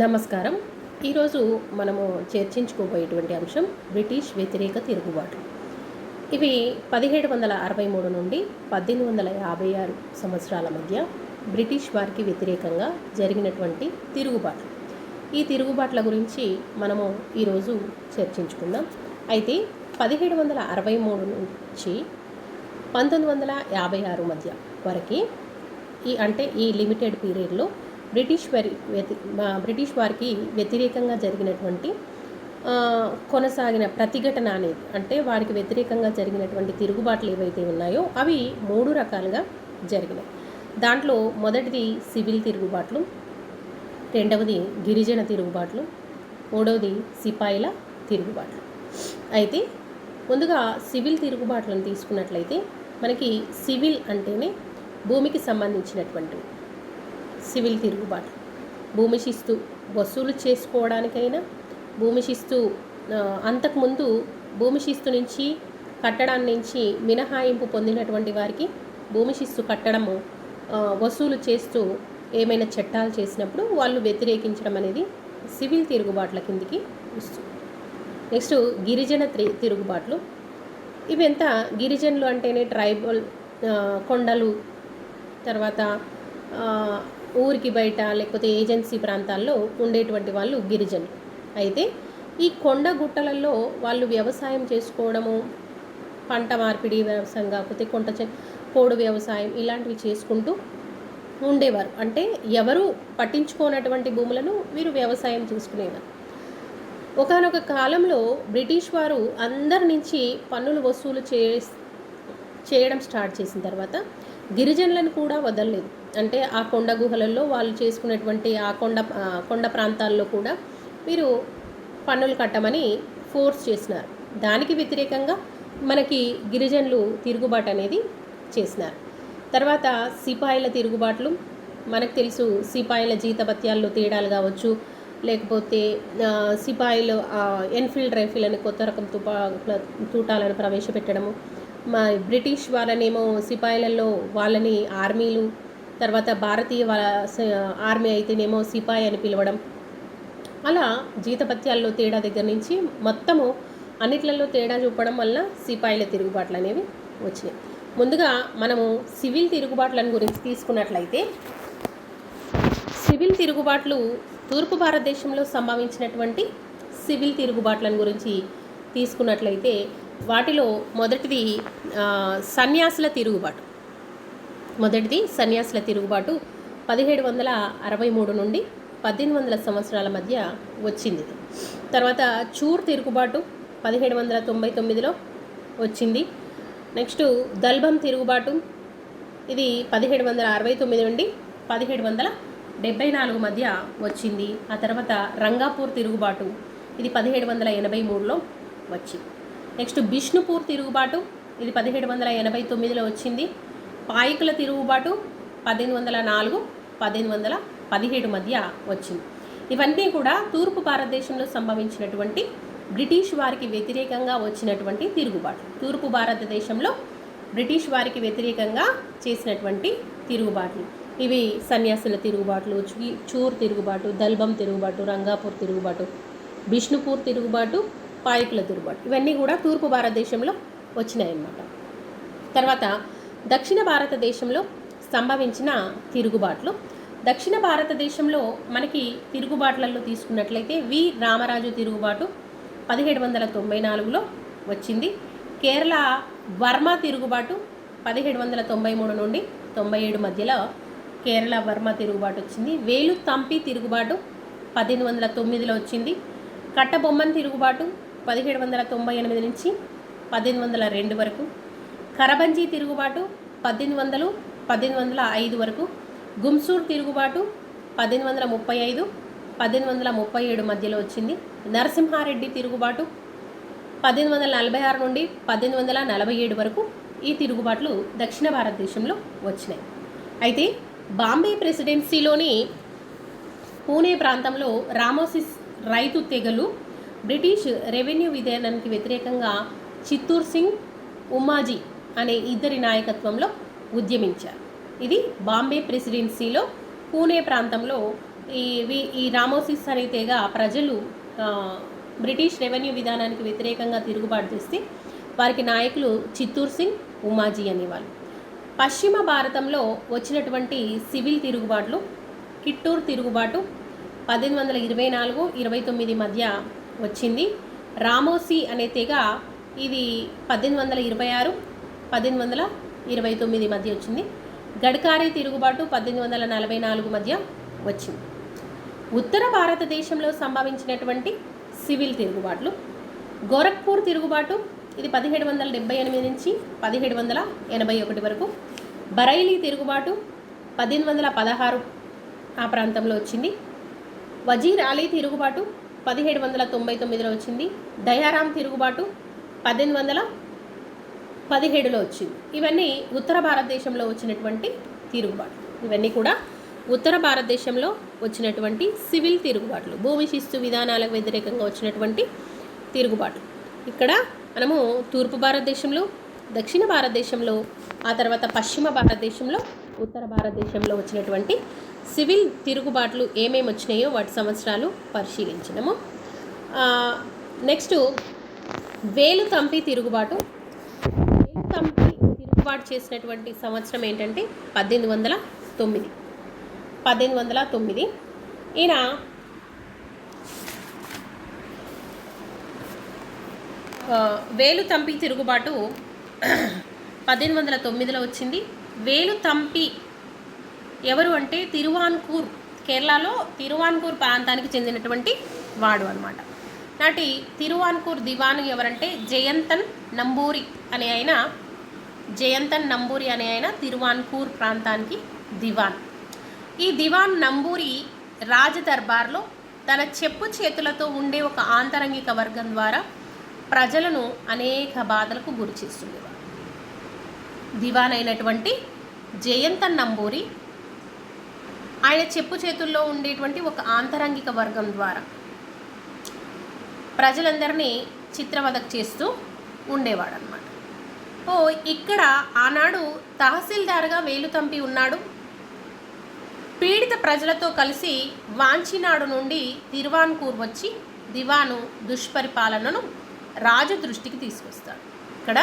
నమస్కారం. ఈరోజు మనము చర్చించుకోబోయేటువంటి అంశం బ్రిటిష్ వ్యతిరేక తిరుగుబాటు. ఇవి 1763 నుండి 1856 సంవత్సరాల మధ్య బ్రిటిష్ వారికి వ్యతిరేకంగా జరిగినటువంటి తిరుగుబాట్లు. ఈ తిరుగుబాట్ల గురించి మనము ఈరోజు చర్చించుకుందాం. అయితే 1763 నుంచి 1956 మధ్య వరకు ఈ లిమిటెడ్ పీరియడ్లో బ్రిటిష్ వారికి వ్యతిరేకంగా జరిగినటువంటి కొనసాగిన ప్రతిఘటన అనేది, అంటే వారికి వ్యతిరేకంగా జరిగినటువంటి తిరుగుబాట్లు ఏవైతే ఉన్నాయో అవి 3 రకాలుగా జరిగినాయి. దాంట్లో మొదటిది సివిల్ తిరుగుబాట్లు, రెండవది గిరిజన తిరుగుబాట్లు, మూడవది సిపాయిల తిరుగుబాట్లు. అయితే ముందుగా సివిల్ తిరుగుబాట్లను తీసుకున్నట్లయితే మనకి సివిల్ అంటేనే భూమికి సంబంధించినటువంటి సివిల్ తిరుగుబాటు. భూమి శిస్తు వసూలు చేసుకోవడానికైనా, భూమి శిస్తు అంతకుముందు భూమి శిస్తు నుంచి కట్టడం నుంచి మినహాయింపు పొందినటువంటి వారికి భూమి శిస్తు కట్టడము వసూలు చేస్తూ ఏమైనా చట్టాలు చేసినప్పుడు వాళ్ళు వ్యతిరేకించడం అనేది సివిల్ తిరుగుబాట్ల కిందికి వస్తుంది. నెక్స్ట్ గిరిజన తిరుగుబాట్లు. ఇవంతా గిరిజనులు అంటేనే ట్రైబల్, కొండలు, తర్వాత ఊరికి బయట లేకపోతే ఏజెన్సీ ప్రాంతాల్లో ఉండేటువంటి వాళ్ళు గిరిజనులు. అయితే ఈ కొండ గుట్టలలో వాళ్ళు వ్యవసాయం చేసుకోవడము, పంట మార్పిడి వ్యవసాయం కాకపోతే పోడు వ్యవసాయం ఇలాంటివి చేసుకుంటూ ఉండేవారు. అంటే ఎవరు పట్టించుకోనటువంటి భూములను వీరు వ్యవసాయం చేసుకునేవారు. ఒకానొక కాలంలో బ్రిటిష్ వారు అందరి నుంచి పన్నులు వసూలు చేయడం స్టార్ట్ చేసిన తర్వాత గిరిజనులను కూడా వదలలేదు. అంటే ఆ కొండ గుహలలో వాళ్ళు చేసుకునేటువంటి ఆ కొండ ప్రాంతాల్లో కూడా వీరు పన్నులు కట్టమని ఫోర్స్ చేసినారు. దానికి వ్యతిరేకంగా మనకి గిరిజనులు తిరుగుబాటు అనేది చేసినారు. తర్వాత సిపాయిల తిరుగుబాట్లు. మనకు తెలుసు, సిపాయిల జీతభత్యాల్లో తేడాలు కావచ్చు, లేకపోతే సిపాయిలు ఎన్ఫీల్డ్ రైఫిల్ అని కొత్త రకం తూటాలను ప్రవేశపెట్టడము, బ్రిటిష్ వాళ్ళనేమో సిపాయిలలో వాళ్ళని ఆర్మీలు, తర్వాత భారతీయ ఆర్మీ అయితేనేమో సిపాయి అని పిలవడం, అలా జీతభత్యాల్లో తేడా దగ్గర నుంచి మొత్తము అన్నిట్లలో తేడా చూపడం వల్ల సిపాయిల తిరుగుబాట్లు అనేవి వచ్చినాయి. ముందుగా మనము సివిల్ తిరుగుబాట్లను గురించి తీసుకున్నట్లయితే, సివిల్ తిరుగుబాట్లు తూర్పు భారతదేశంలో సంభవించినటువంటి సివిల్ తిరుగుబాట్లను గురించి తీసుకున్నట్లయితే వాటిలో మొదటిది సన్యాసుల తిరుగుబాటు. 1763 నుండి 1800 సంవత్సరాల మధ్య వచ్చింది. తర్వాత చూర్ తిరుగుబాటు 1799లో వచ్చింది. నెక్స్ట్ దల్బం తిరుగుబాటు, ఇది 1769 నుండి 1774 మధ్య వచ్చింది. ఆ తర్వాత రంగాపూర్ తిరుగుబాటు, ఇది 1783లో వచ్చింది. నెక్స్ట్ బిష్ణుపూర్ తిరుగుబాటు, ఇది 1789లో వచ్చింది. పాయికుల తిరుగుబాటు 1804, 1817 మధ్య వచ్చింది. ఇవన్నీ కూడా తూర్పు భారతదేశంలో సంభవించినటువంటి బ్రిటిష్ వారికి వ్యతిరేకంగా వచ్చినటువంటి తిరుగుబాట్లు. తూర్పు భారతదేశంలో బ్రిటిష్ వారికి వ్యతిరేకంగా చేసినటువంటి తిరుగుబాట్లు ఇవి సన్యాసుల తిరుగుబాట్లు, చూర్ తిరుగుబాటు, దల్బం తిరుగుబాటు, రంగాపూర్ తిరుగుబాటు, బిష్ణుపూర్ తిరుగుబాటు, పాయికుల తిరుగుబాటు. ఇవన్నీ కూడా తూర్పు భారతదేశంలో వచ్చినాయన్నమాట. తర్వాత దక్షిణ భారతదేశంలో సంభవించిన తిరుగుబాట్లు. దక్షిణ భారతదేశంలో మనకి తిరుగుబాట్లలో తీసుకున్నట్లయితే వి రామరాజు తిరుగుబాటు 1794లో వచ్చింది. కేరళ వర్మ తిరుగుబాటు 1793 నుండి 97 మధ్యలో కేరళ వర్మ తిరుగుబాటు వచ్చింది. వేలు తంపి తిరుగుబాటు 1809లో వచ్చింది. కట్టబొమ్మన్ తిరుగుబాటు 1798 నుంచి 1802 వరకు. కరబంజీ తిరుగుబాటు 1800, 1805 వరకు. గుంసూర్ తిరుగుబాటు 1835, 1837 మధ్యలో వచ్చింది. నరసింహారెడ్డి తిరుగుబాటు 1846 నుండి 1847 వరకు ఈ తిరుగుబాట్లు దక్షిణ భారతదేశంలో వచ్చినాయి. అయితే బాంబే ప్రెసిడెన్సీలోని పూణే ప్రాంతంలో రామోసిస్ రైతు తెగలు బ్రిటిష్ రెవెన్యూ విధానానికి వ్యతిరేకంగా చిత్తూర్ సింగ్, ఉమ్మాజీ అనే ఇద్దరి నాయకత్వంలో ఉద్యమించారు. ఇది బాంబే ప్రెసిడెన్సీలో పూణే ప్రాంతంలో ఈ రామోసిస్ అనే తెగ ప్రజలు బ్రిటిష్ రెవెన్యూ విధానానికి వ్యతిరేకంగా తిరుగుబాటు చేస్తే వారికి నాయకులు చిత్తూరు సింగ్, ఉమాజీ అనేవాళ్ళు. పశ్చిమ భారతంలో వచ్చినటువంటి సివిల్ తిరుగుబాట్లు, కిట్టూరు తిరుగుబాటు 1824-29 మధ్య వచ్చింది. రామోసీ అనే తెగ ఇది 1826-1829 మధ్య వచ్చింది. గడ్కారీ తిరుగుబాటు 1844 మధ్య వచ్చింది. ఉత్తర భారతదేశంలో సంభవించినటువంటి సివిల్ తిరుగుబాట్లు, గోరఖ్పూర్ తిరుగుబాటు ఇది 1778 నుంచి 1781 వరకు. బరైలీ తిరుగుబాటు 1816 ఆ ప్రాంతంలో వచ్చింది. వజీర్ అలీ తిరుగుబాటు 1799లో వచ్చింది. దయారాం తిరుగుబాటు 1817లో వచ్చింది. ఇవన్నీ ఉత్తర భారతదేశంలో వచ్చినటువంటి తిరుగుబాటు. ఇవన్నీ కూడా ఉత్తర భారతదేశంలో వచ్చినటువంటి సివిల్ తిరుగుబాట్లు, భూమి శిస్తు విధానాలకు వ్యతిరేకంగా వచ్చినటువంటి తిరుగుబాట్లు. ఇక్కడ మనము తూర్పు భారతదేశంలో, దక్షిణ భారతదేశంలో, ఆ తర్వాత పశ్చిమ భారతదేశంలో, ఉత్తర భారతదేశంలో వచ్చినటువంటి సివిల్ తిరుగుబాట్లు ఏమేమి వచ్చినాయో వాటి సంవత్సరాలు పరిశీలించినాము. నెక్స్ట్ వేలుతంపి తిరుగుబాటు. వేలుతంపి తిరుగుబాటు చేసినటువంటి సంవత్సరం ఏంటంటే 1809. ఈయన వేలుతంపి తిరుగుబాటు 1809లో వచ్చింది. వేలుతంపి ఎవరు అంటే తిరువాన్కూర్, కేరళలో తిరువాన్కూర్ ప్రాంతానికి చెందినటువంటి వాడు అనమాట. నాటి తిరువాన్కూర్ దివాను ఎవరంటే జయంతన్ నంబూరి అనే ఆయన తిరువాన్కూర్ ప్రాంతానికి దివాన్. ఈ దివాన్ నంబూరి రాజదర్బార్లో తన చెప్పు చేతులతో ఉండే ఒక ఆంతరంగిక వర్గం ద్వారా ప్రజలను అనేక బాధలకు గురి చేస్తుండేవారు. దివాన్ అయినటువంటి జయంతన్ నంబూరి ఆయన చెప్పు చేతుల్లో ఉండేటువంటి ఒక ఆంతరంగిక వర్గం ద్వారా ప్రజలందరినీ చిత్రవధకు చేస్తూ ఉండేవాడు అనమాట. ఇక్కడ ఆనాడు తహసీల్దార్గా వేలుతంపి ఉన్నాడు. పీడిత ప్రజలతో కలిసి వాంచినాడు నుండి తిరువాన్కూర్ వచ్చి దివాను దుష్పరిపాలనను రాజు దృష్టికి తీసుకొస్తాడు. ఇక్కడ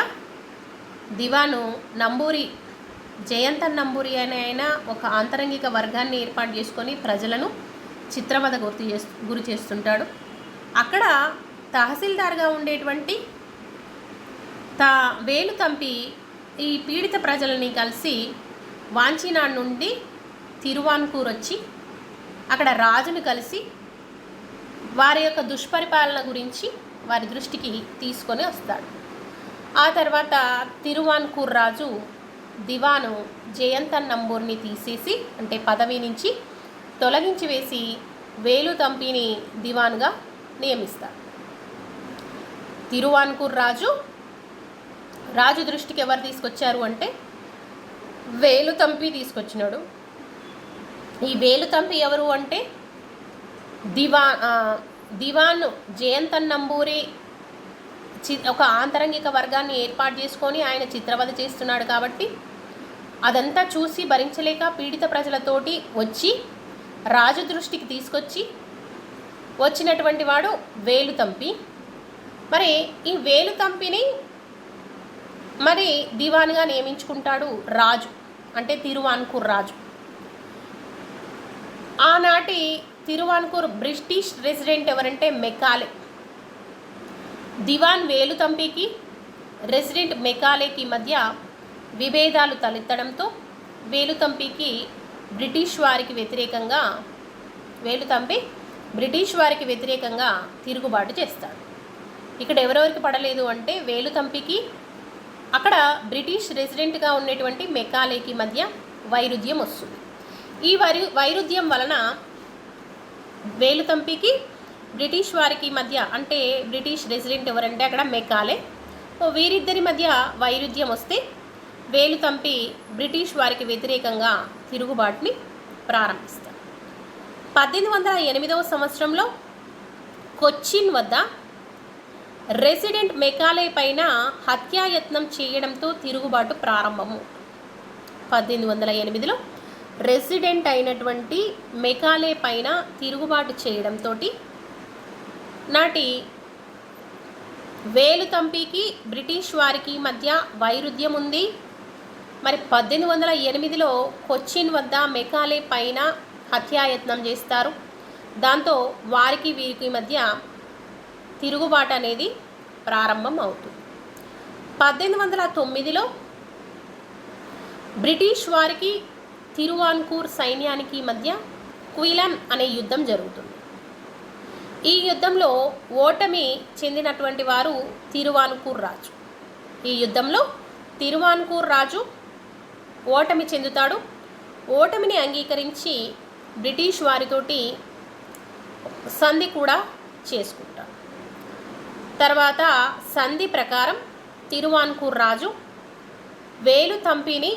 దివాను నంబూరి, జయంతన్ నంబూరి అనే ఆయన ఒక ఆంతరంగిక వర్గాన్ని ఏర్పాటు చేసుకొని ప్రజలను చిత్రవధ గురి చేస్తుంటాడు. అక్కడ తహసీల్దార్గా ఉండేటువంటి వేలుతంపి ఈ పీడిత ప్రజలని కలిసి వాంచినాడు నుండి తిరువాన్కూర్ వచ్చి అక్కడ రాజును కలిసి వారి యొక్క దుష్పరిపాలన గురించి వారి దృష్టికి తీసుకొని వస్తాడు. ఆ తర్వాత తిరువాన్కూర్ రాజు దివాను జయంతన్ నంబూర్ని తీసేసి, అంటే పదవి నుంచి తొలగించి వేసి వేలుతంపిని దివాన్గా నియమిస్తాడు. తిరువాన్కూర్ రాజు దృష్టికి ఎవరు తీసుకొచ్చారు అంటే వేలుతంపి తీసుకొచ్చినాడు. ఈ వేలుతంపి ఎవరు అంటే దివాన్ జయంతన్ నంబూరి ఒక ఆంతరంగిక వర్గాన్ని ఏర్పాటు చేసుకొని ఆయన చిత్రవధ చేస్తున్నాడు కాబట్టి అదంతా చూసి భరించలేక పీడిత ప్రజలతోటి వచ్చి రాజు దృష్టికి తీసుకొచ్చి వచ్చినటువంటి వాడు వేలుతంపి. మరి ఈ వేలుతంపిని మరి దివాన్గా నియమించుకుంటాడు రాజు, అంటే తిరువాన్కూర్ రాజు. ఆనాటి తిరువాన్కూర్ బ్రిటిష్ రెసిడెంట్ ఎవరంటే మెకాలే. దివాన్ వేలుతంపికి రెసిడెంట్ మెకాలేకి మధ్య విభేదాలు తలెత్తడంతో వేలుతంపి బ్రిటిష్ వారికి వ్యతిరేకంగా తిరుగుబాటు చేస్తాడు. ఇక్కడ ఎవరెవరికి పడలేదు అంటే వేలుతంపికి అక్కడ బ్రిటిష్ రెసిడెంట్గా ఉండేటువంటి మెకాలేకి మధ్య వైరుధ్యం వస్తుంది. ఈ వైరుధ్యం వలన వేలుతంపికి బ్రిటిష్ వారికి మధ్య, అంటే బ్రిటిష్ రెసిడెంట్ ఎవరంటే అక్కడ మెకాలే, వీరిద్దరి మధ్య వైరుధ్యం వస్తే వేలుతంపి బ్రిటిష్ వారికి వ్యతిరేకంగా తిరుగుబాటుని ప్రారంభిస్తారు. 1808వ సంవత్సరంలో కొచ్చిన్ వద్ద రెసిడెంట్ మెకాలే పైన హత్యాయత్నం చేయడంతో తిరుగుబాటు ప్రారంభము. 1808లో రెసిడెంట్ అయినటువంటి మెకాలే పైన తిరుగుబాటు చేయడంతో నాటి వేలుతంపికి బ్రిటిష్ వారికి మధ్య వైరుధ్యం ఉంది. మరి 1808లో కొచ్చిన్ వద్ద మెకాలే పైన హత్యాయత్నం చేస్తారు. దాంతో వారికి వీరికి మధ్య తిరుగుబాటు అనేది ప్రారంభం అవుతుంది. 1809లో బ్రిటిష్ వారికి తిరువాన్కూర్ సైన్యానికి మధ్య క్విలన్ అనే యుద్ధం జరుగుతుంది. ఈ యుద్ధంలో ఓటమి చెందినటువంటి వారు తిరువాన్కూర్ రాజు. ఈ యుద్ధంలో తిరువాన్కూర్ రాజు ఓటమి చెందుతాడు. ఓటమిని అంగీకరించి బ్రిటిష్ వారితోటి సంధి కూడా చేసుకుంటాడు. తర్వాత సంధి ప్రకారం తిరువాన్కూర్ రాజు వేలుతంపిని,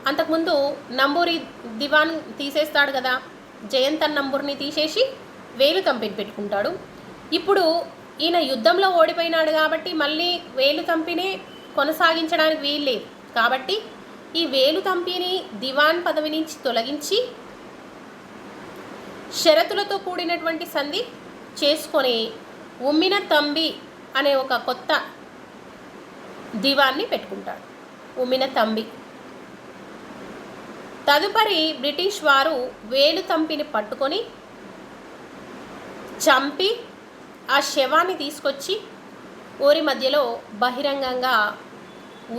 అంతకుముందు నంబూరి దివాన్ తీసేస్తాడు కదా, జయంతన్ నంబూర్ని తీసేసి వేలుతంపిని పెట్టుకుంటాడు. ఇప్పుడు ఈయన యుద్ధంలో ఓడిపోయినాడు కాబట్టి మళ్ళీ వేలుతంపిని కొనసాగించడానికి వీల్లేదు. కాబట్టి ఈ వేలుతంపిని దివాన్ పదవి నుంచి తొలగించి షరతులతో కూడినటువంటి సంధి చేసుకొని ఉమ్మిన తంబి అనే ఒక కొత్త దివాన్ని పెట్టుకుంటాడు. ఉమ్మిన తంబి. తదుపరి బ్రిటిష్ వారు వేలుతంపిని పట్టుకొని చంపి ఆ శవాన్ని తీసుకొచ్చి ఊరి మధ్యలో బహిరంగంగా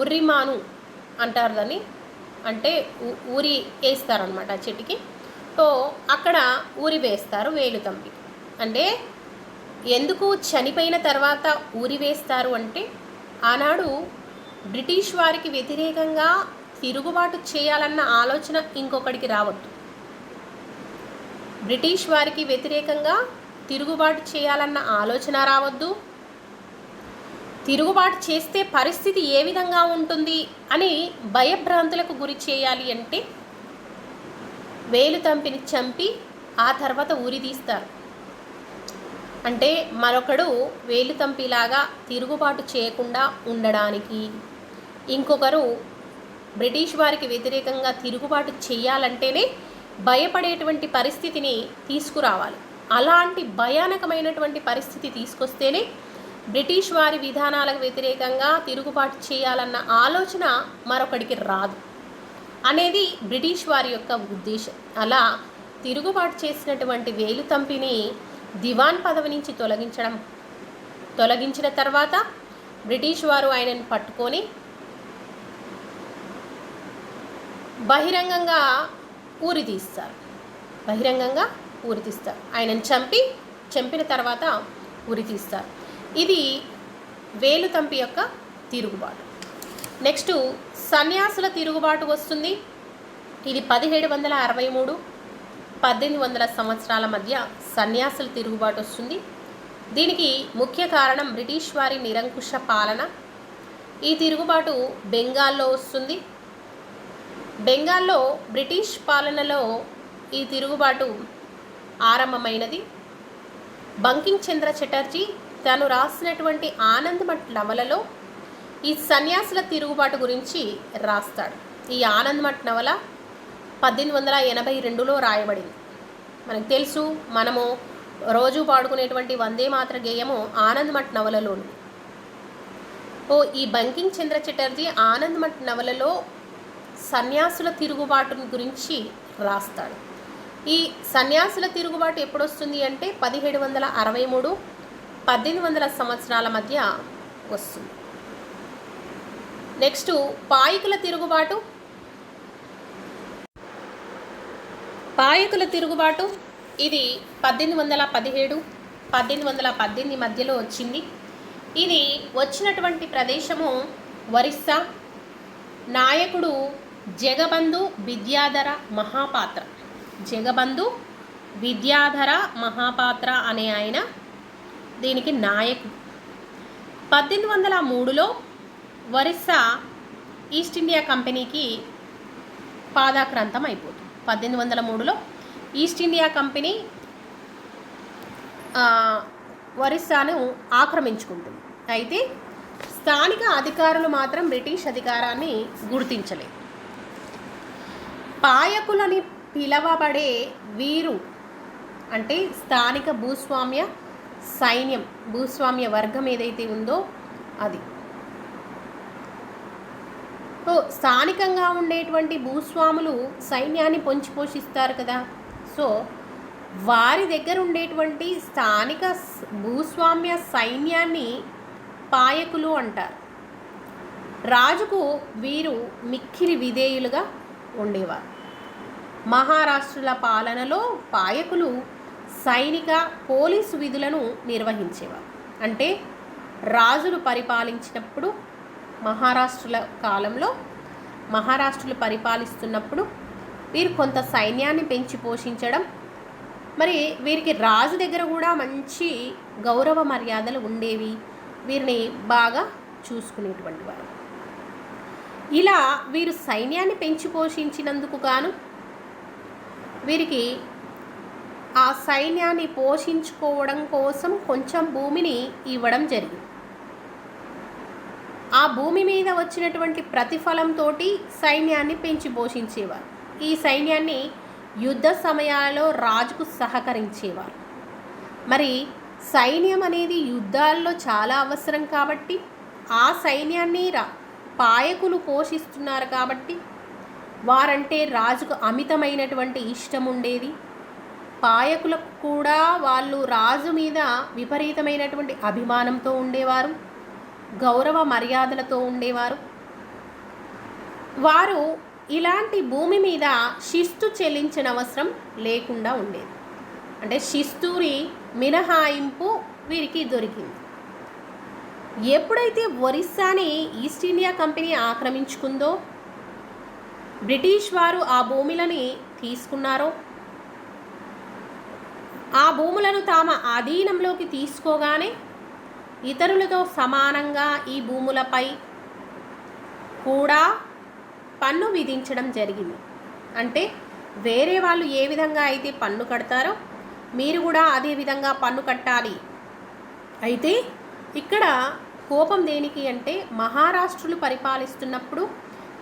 ఉర్రిమాను అంటారు దాన్ని, అంటే ఊరి వేస్తారనమాట ఆ చెట్టుకి. సో అక్కడ ఊరి వేస్తారు వేలుతంపి. అంటే ఎందుకు చనిపోయిన తర్వాత ఊరి వేస్తారు అంటే, ఆనాడు బ్రిటిష్ వారికి వ్యతిరేకంగా తిరుగుబాటు చేయాలన్న ఆలోచన ఇంకొకటికి రావద్దు. బ్రిటిష్ వారికి వ్యతిరేకంగా తిరుగుబాటు చేయాలన్న ఆలోచన రావద్దు. తిరుగుబాటు చేస్తే పరిస్థితి ఏ విధంగా ఉంటుంది అని భయభ్రాంతులకు గురి చేయాలి అంటే వేలుతంపిని చంపి ఆ తర్వాత ఊరి తీస్తారు. అంటే మరొకడు వేలుతంపిలాగా తిరుగుబాటు చేయకుండా ఉండడానికి, ఇంకొకరు బ్రిటిష్ వారికి వ్యతిరేకంగా తిరుగుబాటు చేయాలంటేనే భయపడేటువంటి పరిస్థితిని తీసుకురావాలి. అలాంటి భయానకమైనటువంటి పరిస్థితి తీసుకొస్తేనే బ్రిటిష్ వారి విధానాలకు వ్యతిరేకంగా తిరుగుబాటు చేయాలన్న ఆలోచన మరొకడికి రాదు అనేది బ్రిటిష్ వారి యొక్క ఉద్దేశం. అలా తిరుగుబాటు చేసినటువంటి వేలుతంపిని దివాన్ పదవి నుంచి తొలగించిన తర్వాత బ్రిటిష్ వారు ఆయనను పట్టుకొని బహిరంగంగా ఊరి తీస్తారు. ఆయనను చంపిన తర్వాత ఊరి తీస్తారు. ఇది వేలుతంపి యొక్క తిరుగుబాటు. నెక్స్ట్ సన్యాసుల తిరుగుబాటు వస్తుంది. ఇది 1763 1800 సంవత్సరాల మధ్య సన్యాసుల తిరుగుబాటు వస్తుంది. దీనికి ముఖ్య కారణం బ్రిటిష్ వారి నిరంకుశ పాలన. ఈ తిరుగుబాటు బెంగాల్లో వస్తుంది. బెంగాల్లో బ్రిటిష్ పాలనలో ఈ తిరుగుబాటు ఆరంభమైనది. బంకిం చంద్ర చటర్జీ తాను రాసినటువంటి ఆనందమఠ్ నవలలో ఈ సన్యాసుల తిరుగుబాటు గురించి రాస్తాడు. ఈ ఆనందమఠ్ నవల 1882లో రాయబడింది. మనకు తెలుసు, మనము రోజు పాడుకునేటువంటి వందే మాతర గేయము ఆనందమఠ్ నవలలోను. ఈ బంకిం చంద్ర చటర్జీ ఆనందమఠ్ నవలలో సన్యాసుల తిరుగుబాటు గురించి రాస్తాడు. ఈ సన్యాసుల తిరుగుబాటు ఎప్పుడు వస్తుంది అంటే 1763 1800 సంవత్సరాల మధ్య వస్తుంది. నెక్స్ట్ పాయకుల తిరుగుబాటు. ఇది 1817 1818 మధ్యలో వచ్చింది. ఇది వచ్చినటువంటి ప్రదేశము ఒరిస్సా. నాయకుడు జగబంధు విద్యాధర మహాపాత్ర అనే ఆయన దీనికి నాయకుడు. 1803లో ఒరిస్సా ఈస్ట్ ఇండియా కంపెనీకి పాదాక్రాంతం అయిపోతుంది. 1803లో ఈస్ట్ ఇండియా కంపెనీ ఒరిస్సాను ఆక్రమించుకుంటుంది. అయితే స్థానిక అధికారులు మాత్రం బ్రిటిష్ అధికారాన్ని గుర్తించలేదు. పాయకులని పిలవబడే వీరు అంటే స్థానిక భూస్వామ్య సైన్యం, భూస్వామ్య వర్గం ఏదైతే ఉందో అది. సో స్థానికంగా ఉండేటువంటి భూస్వాములు సైన్యాన్ని పొంచి పోషిస్తారు కదా. సో వారి దగ్గర ఉండేటువంటి స్థానిక భూస్వామ్య సైన్యాన్ని పాయకులు అంటారు. రాజుకు వీరు మిక్కిలి విధేయులుగా ఉండేవారు. మహారాష్ట్రుల పాలనలో పాయకులు సైనిక పోలీసు విధులను నిర్వహించేవారు. అంటే రాజులు పరిపాలించినప్పుడు మహారాష్ట్రుల కాలంలో మహారాష్ట్రులు పరిపాలిస్తున్నప్పుడు వీరు కొంత సైన్యాన్ని పెంచి పోషించడం, మరి వీరికి రాజు దగ్గర కూడా మంచి గౌరవ మర్యాదలు ఉండేవి, వీరిని బాగా చూసుకునేటువంటి వారు. ఇలా వీరు సైన్యాన్ని పెంచి పోషించినందుకు గాను వీరికి ఆ సైన్యాన్ని పోషించుకోవడం కోసం కొంచెం భూమిని ఇవ్వడం జరిగింది. ఆ భూమి మీద వచ్చినటువంటి ప్రతిఫలంతో సైన్యాన్ని పెంచి పోషించేవారు. ఈ సైన్యాన్ని యుద్ధ సమయాల్లో రాజుకు సహకరించేవారు. మరి సైన్యం అనేది యుద్ధాల్లో చాలా అవసరం కాబట్టి ఆ సైన్యాన్ని పాయకులు పోషిస్తున్నారు కాబట్టి వారంటే రాజుకు అమితమైనటువంటి ఇష్టం ఉండేది. పాయకులకు కూడా వాళ్ళు రాజు మీద విపరీతమైనటువంటి అభిమానంతో ఉండేవారు, గౌరవ మర్యాదలతో ఉండేవారు. వారు ఇలాంటి భూమి మీద శిస్తు చెల్లించిన అవసరం లేకుండా ఉండేది. అంటే శిస్తుని మినహాయింపు వీరికి దొరికింది. ఎప్పుడైతే ఒరిస్సాని ఈస్ట్ ఇండియా కంపెనీ ఆక్రమించుకుందో, బ్రిటిష్ వారు ఆ భూములని తీసుకున్నారో, ఆ భూములను తమ ఆధీనంలోకి తీసుకోగానే ఇతరులతో సమానంగా ఈ భూములపై కూడా పన్ను విధించడం జరిగింది. అంటే వేరే వాళ్ళు ఏ విధంగా అయితే పన్ను కడతారో మీరు కూడా అదే విధంగా పన్ను కట్టాలి. అయితే ఇక్కడ కోపం దేనికి అంటే మహారాష్ట్రులు పరిపాలిస్తున్నప్పుడు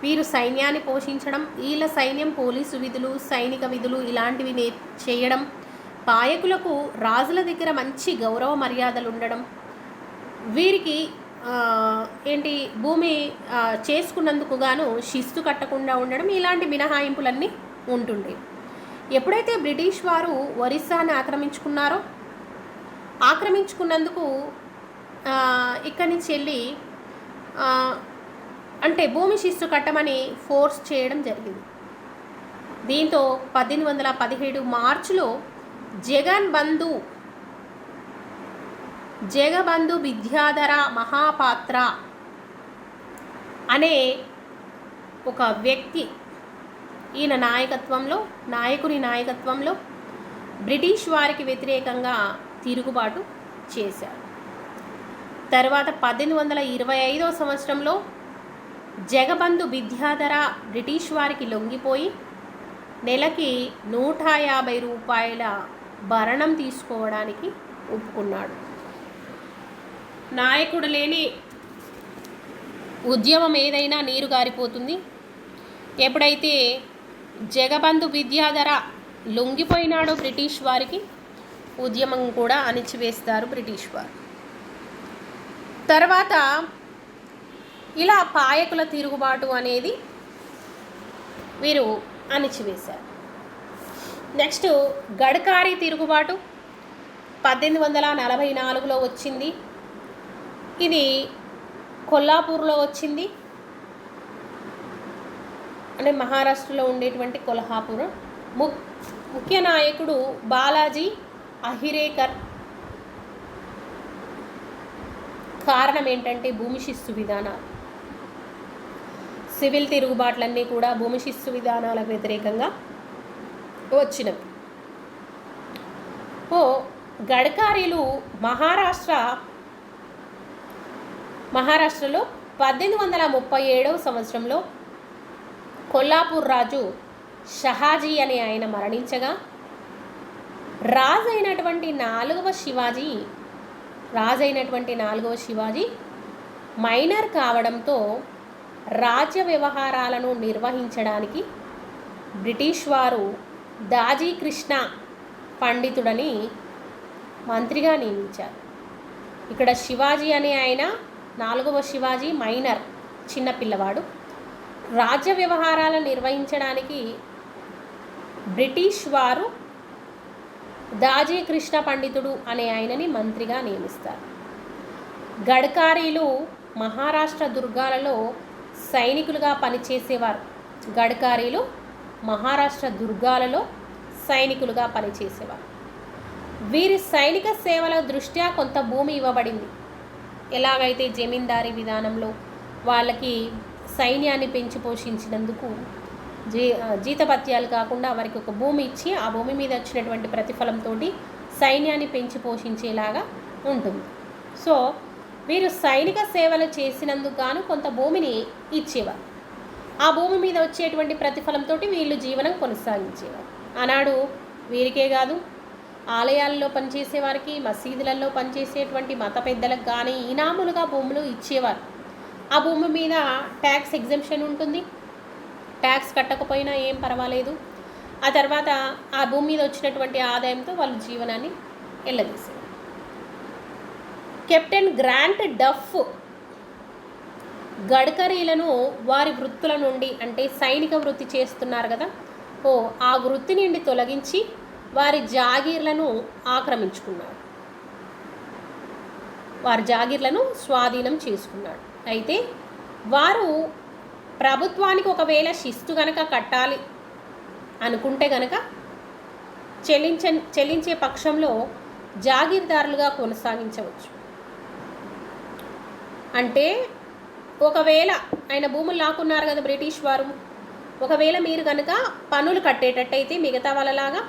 వీరు సైన్యాన్ని పోషించడం, వీళ్ళ సైన్యం పోలీసు విధులు, సైనిక విధులు ఇలాంటివి చేయడం, పాయకులకు రాజుల దగ్గర మంచి గౌరవ మర్యాదలు ఉండడం, వీరికి భూమి చేసుకున్నందుకు గాను శిస్తు కట్టకుండా ఉండడం, ఇలాంటి మినహాయింపులన్నీ ఉంటుండే. ఎప్పుడైతే బ్రిటిష్ వారు ఒరిస్సాని ఆక్రమించుకున్నందుకు ఇక్కడి నుంచి వెళ్ళి అంటే భూమి శిస్తు కట్టమని ఫోర్స్ చేయడం జరిగింది. దీంతో 1817 మార్చిలో జగబంధు విద్యాధర మహాపాత్ర అనే ఒక వ్యక్తి నాయకుని నాయకత్వంలో బ్రిటిష్ వారికి వ్యతిరేకంగా తిరుగుబాటు చేశారు. తర్వాత 1825 సంవత్సరంలో జగబంధు విద్యాధర బ్రిటిష్ వారికి లొంగిపోయి నెలకి 150 రూపాయల భరణం తీసుకోవడానికి ఒప్పుకున్నాడు. నాయకుడు లేని ఉద్యమం ఏదైనా నీరు గారిపోతుంది. ఎప్పుడైతే జగబంధు విద్యాధర లొంగిపోయినాడో బ్రిటిష్ వారికి, ఉద్యమం కూడా అణిచివేస్తారు బ్రిటిష్ వారు. తర్వాత ఇలా పాయకుల తిరుగుబాటు అనేది వీరు అణిచివేశారు. నెక్స్ట్ గడ్కారీ తిరుగుబాటు 1844లో వచ్చింది. ఇది కొల్హాపూర్లో వచ్చింది. అంటే మహారాష్ట్రలో ఉండేటువంటి కొల్హాపూర్. ముఖ్య నాయకుడు బాలాజీ అహిరేకర్. కారణం ఏంటంటే భూమి శిస్తు విధానాలు. సివిల్ తిరుగుబాట్లన్నీ కూడా భూమి శిస్తు విధానాలకు వ్యతిరేకంగా వచ్చినవి. గడ్కారీలు మహారాష్ట్రలో 1837 సంవత్సరంలో కొల్హాపూర్ రాజు షహాజీ అనే ఆయన మరణించగా రాజు అయినటువంటి నాలుగవ శివాజీ మైనర్ కావడంతో రాజ్య వ్యవహారాలను నిర్వహించడానికి బ్రిటిష్ వారు దాజీ కృష్ణ పండితుడని మంత్రిగా నియమించారు. ఇక్కడ శివాజీ అనే ఆయన 4వ శివాజీ మైనర్, చిన్న పిల్లవాడు. రాజ్య వ్యవహారాలను నిర్వహించడానికి బ్రిటిష్ వారు దాజీ కృష్ణ పండితుడు అనే ఆయనని మంత్రిగా నియమిస్తారు. గడ్కారీలు మహారాష్ట్ర దుర్గాలలో సైనికులుగా పనిచేసేవారు. గడ్కారీలు మహారాష్ట్ర దుర్గాలలో సైనికులుగా పనిచేసేవారు. వీరి సైనిక సేవల దృష్ట్యా కొంత భూమి ఇవ్వబడింది. ఎలాగైతే జమీందారీ విధానంలో వాళ్ళకి సైన్యాన్ని పెంచి పోషించినందుకు జీతభత్యాలు కాకుండా వారికి ఒక భూమి ఇచ్చి ఆ భూమి మీద వచ్చినటువంటి ప్రతిఫలంతో సైన్యాన్ని పెంచి పోషించేలాగా ఉంటుంది. సో వీరు సైనిక సేవలు చేసినందుకు గాను కొంత భూమిని ఇచ్చేవారు. ఆ భూమి మీద వచ్చేటువంటి ప్రతిఫలంతో వీళ్ళు జీవనం కొనసాగించేవారు. ఆనాడు వీరికే కాదు, ఆలయాల్లో పనిచేసే వారికి, మసీదులలో పనిచేసేటువంటి మత పెద్దలకు కానీ ఇనాములుగా భూములు ఇచ్చేవారు. ఆ భూమి మీద ట్యాక్స్ ఎగ్జంప్షన్ ఉంటుంది. ట్యాక్స్ కట్టకపోయినా ఏం పర్వాలేదు. ఆ తర్వాత ఆ భూమి మీద వచ్చినటువంటి ఆదాయంతో వాళ్ళు జీవనాన్ని వెళ్ళదీసేవారు. కెప్టెన్ గ్రాంట్ డఫ్ గడ్కరీలను వారి వృత్తుల నుండి, అంటే సైనిక వృత్తి చేస్తున్నారు కదా, ఆ వృత్తి నుండి తొలగించి వారి జాగీర్లను ఆక్రమించుకున్నాడు. వారి జాగీర్లను స్వాధీనం చేసుకున్నాడు. అయితే వారు ప్రభుత్వానికి ఒకవేళ శిస్తు గనక కట్టాలి అనుకుంటే గనక చెల్లించే పక్షంలో జాగీర్దారులుగా కొనసాగించవచ్చు. అంటే ఒకవేళ ఆయన భూములు లాక్కున్నారు కదా బ్రిటిష్ వారు, ఒకవేళ మీరు కనుక పన్నులు కట్టేటట్టయితే మిగతా వాళ్ళలాగా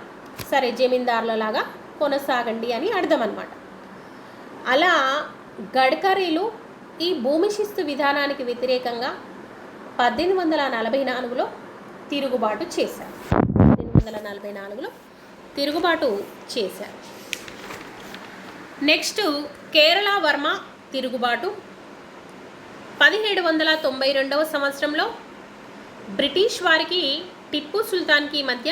సరే జమీందారులలాగా కొనసాగండి అని అర్థం అన్నమాట. అలా గడ్కరీలు ఈ భూమి శిస్తు విధానానికి వ్యతిరేకంగా 1844లో తిరుగుబాటు చేశారు. 1844లో తిరుగుబాటు చేశారు. నెక్స్ట్ కేరళ వర్మ తిరుగుబాటు. 1792వ సంవత్సరంలో బ్రిటిష్ వారికి టిప్పు సుల్తాన్కి మధ్య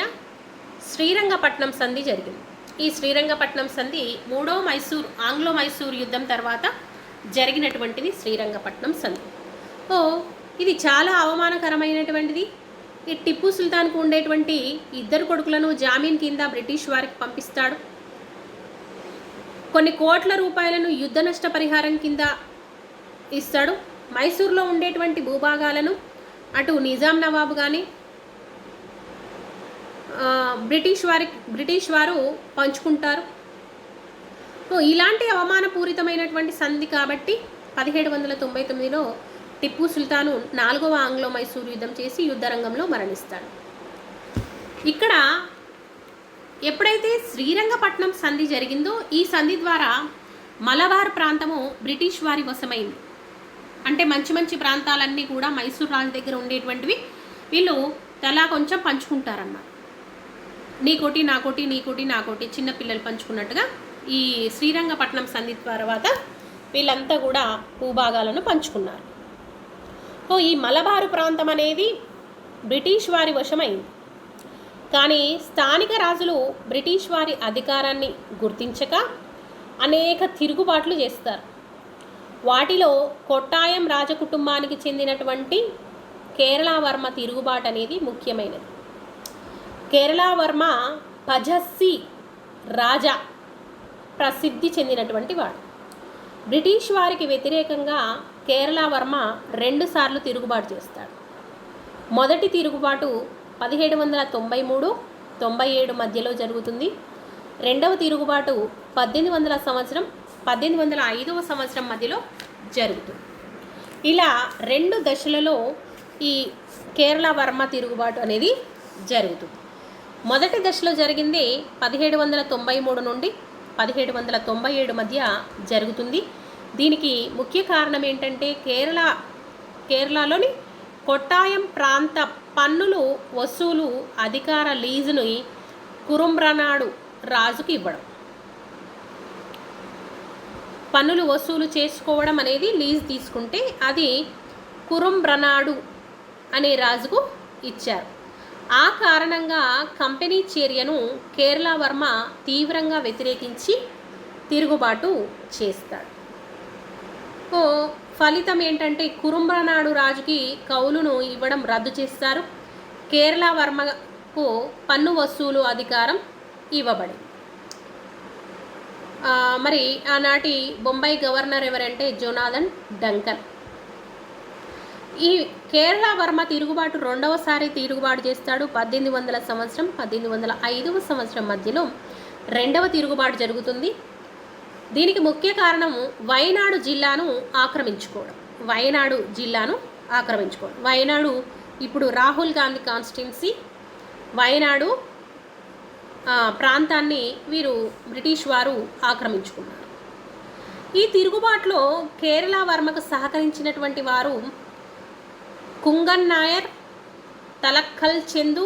శ్రీరంగపట్నం సంధి జరిగింది. ఈ శ్రీరంగపట్నం సంధి 3వ ఆంగ్లో మైసూర్ యుద్ధం తర్వాత జరిగినటువంటిది శ్రీరంగపట్నం సంధి. ఇది చాలా అవమానకరమైనటువంటిది. ఈ టిప్పు సుల్తాన్కు ఉండేటువంటి 2 కొడుకులను జామీన్ కింద బ్రిటిష్ వారికి పంపిస్తాడు. కొన్ని కోట్ల రూపాయలను యుద్ధ నష్టపరిహారం కింద ఇస్తాడు. మైసూర్లో ఉండేటువంటి భూభాగాలను అటు నిజాం నవాబు కానీ బ్రిటిష్ వారు పంచుకుంటారు. ఇలాంటి అవమానపూరితమైనటువంటి సంధి కాబట్టి 1799లో టిప్పు సుల్తాను 4వ ఆంగ్లో మైసూర్ యుద్ధం చేసి యుద్ధరంగంలో మరణిస్తాడు. ఇక్కడ ఎప్పుడైతే శ్రీరంగపట్నం సంధి జరిగిందో ఈ సంధి ద్వారా మలబార్ ప్రాంతము బ్రిటిష్ వారి వశమైంది. అంటే మంచి మంచి ప్రాంతాలన్నీ కూడా మైసూర్ రాజు దగ్గర ఉండేటువంటివి వీళ్ళు తలా కొంచెం పంచుకుంటారన్నమాట. నీకోటి నాకోటి, నీకోటి నాకోటి, చిన్న పిల్లలు పంచుకున్నట్టుగా ఈ శ్రీరంగపట్నం సంధి తర్వాత వీళ్ళంతా కూడా భూభాగాలను పంచుకున్నారు. ఈ మలబారు ప్రాంతం అనేది బ్రిటిష్ వారి వశమైంది. కానీ స్థానిక రాజులు బ్రిటిష్ వారి అధికారాన్ని గుర్తించక అనేక తిరుగుబాట్లు చేస్తారు. వాటిలో కొట్టాయం రాజకుటుంబానికి చెందినటువంటి కేరళ వర్మ తిరుగుబాటు అనేది ముఖ్యమైనది. కేరళ వర్మ పజస్సి రాజా ప్రసిద్ధి చెందినటువంటి వాడు. బ్రిటిష్ వారికి వ్యతిరేకంగా కేరళ వర్మ 2 సార్లు తిరుగుబాటు చేస్తాడు. మొదటి తిరుగుబాటు 1793-97 మధ్యలో జరుగుతుంది. రెండవ తిరుగుబాటు 1805వ సంవత్సరం మధ్యలో జరుగుతుంది. ఇలా 2 దశలలో ఈ కేరళ వర్మ తిరుగుబాటు అనేది జరుగుతుంది. మొదటి దశలో జరిగింది 1793 నుండి 1797 మధ్య జరుగుతుంది. దీనికి ముఖ్య కారణం ఏంటంటే కేరళలోని కొట్టాయం ప్రాంత పన్నులు వసూలు అధికార లీజుని కురుంబ్రనాడు రాజుకి ఇవ్వడం. పన్నులు వసూలు చేసుకోవడం అనేది లీజ్ తీసుకుంటే అది కురుంబ్రనాడు అనే రాజుకు ఇచ్చారు. ఆ కారణంగా కంపెనీ చర్యను కేరళ వర్మ తీవ్రంగా వ్యతిరేకించి తిరుగుబాటు చేస్తాడు. ఓ ఫలితం ఏంటంటే కురుంబనాడు రాజుకి కౌలును ఇవ్వడం రద్దు చేస్తారు. కేరళ వర్మకు పన్ను వసూలు అధికారం ఇవ్వబడింది. మరి ఆనాటి బొంబాయి గవర్నర్ ఎవరంటే జోనాథన్ డంకన్. ఈ కేరళ వర్మ తిరుగుబాటు రెండవసారి తిరుగుబాటు చేస్తాడు. 1800 సంవత్సరం 1805 సంవత్సరం మధ్యలో రెండవ తిరుగుబాటు జరుగుతుంది. దీనికి ముఖ్య కారణం వయనాడు జిల్లాను ఆక్రమించుకోవడం. వయనాడు ఇప్పుడు రాహుల్ గాంధీ కాన్స్టిట్యున్సీ. వయనాడు ప్రాంతాన్ని వీరు బ్రిటిష్ వారు ఆక్రమించుకున్నారు. ఈ తిరుగుబాటులో కేరళ వర్మకు సహకరించినటువంటి వారు కుంగన్ నాయర్, తలక్కల్ చందు,